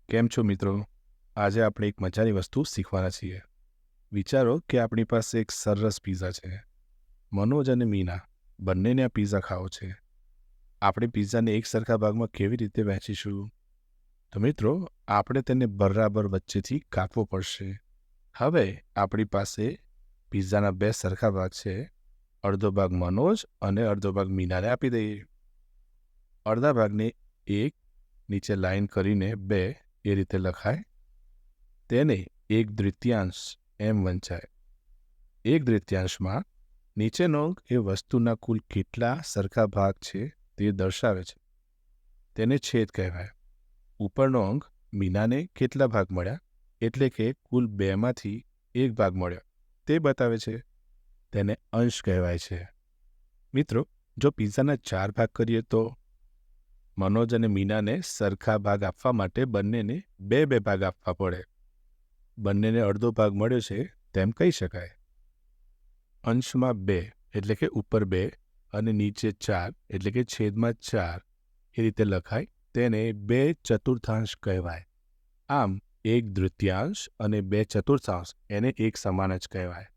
કેમ છો મિત્રો? આજે આપણે એક મજાની વસ્તુ શીખવાના છીએ. વિચારો કે આપણી પાસે એક સરસ પિઝા છે. મનોજ અને મીના બંનેને આ પિઝા ખાવો છે. આપણે પિઝાને એક સરખા ભાગમાં કેવી રીતે વહેંચીશું? તો મિત્રો, આપણે તેને બરાબર વચ્ચેથી કાપવો પડશે. હવે આપણી પાસે પિઝાના બે સરખા ભાગ છે. અડધો ભાગ મનોજ અને અડધો ભાગ મીનાને આપી દઈએ. અડધા ભાગને એક નીચે લાઈન કરીને બે એ રીતે લખાય. તેને એક તૃતીયાંશ એમ વંચાય. એક તૃતીયાંશમાં નીચેનો અંક એ વસ્તુના કુલ કેટલા સરખા ભાગ છે તે દર્શાવે છે. તેને છેદ કહેવાય. ઉપરનો અંક મીનાને કેટલા ભાગ મળ્યા એટલે કે કુલ બેમાંથી એક ભાગ મળ્યો તે બતાવે છે. તેને અંશ કહેવાય છે. મિત્રો, જો પિઝાના 4 ભાગ કરીએ તો મનોજ અને મીનાને સરખા ભાગ આપવા માટે બંનેને બે બે ભાગ આપવા પડે. બંનેને અડધો ભાગ મળ્યો છે તેમ કહી શકાય. અંશમાં 2 એટલે કે ઉપર 2 અને નીચે 4 એટલે કે છેદમાં 4 એ રીતે લખાય. તેને 2/4 કહેવાય. આમ 1/3 અને 2/4 એને એક સમાન જ કહેવાય.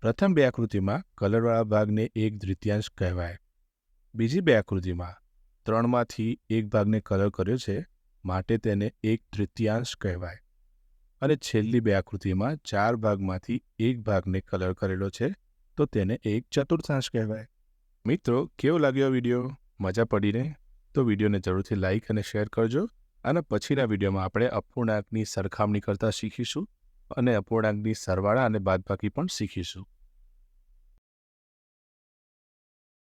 પ્રથમ બે આકૃતિમાં કલરવાળા ભાગને 1/3 કહેવાય. બીજી બે આકૃતિમાં 3માંથી એક ભાગને કલર કર્યો છે માટે તેને 1/3 કહેવાય. અને છેલ્લી બે આકૃતિમાં 4 ભાગમાંથી એક ભાગને કલર કરેલો છે તો તેને 1/4 કહેવાય. મિત્રો, કેવો લાગ્યો વિડીયો? મજા પડી ને? તો વિડીયોને જરૂરથી લાઇક અને શેર કરજો. અને પછીના વિડીયોમાં આપણે અપૂર્ણાંકની સરખામણી કરતા શીખીશું અને અપૂર્ણાંકની સરવાળા અને બાદબાકી પણ શીખીશું.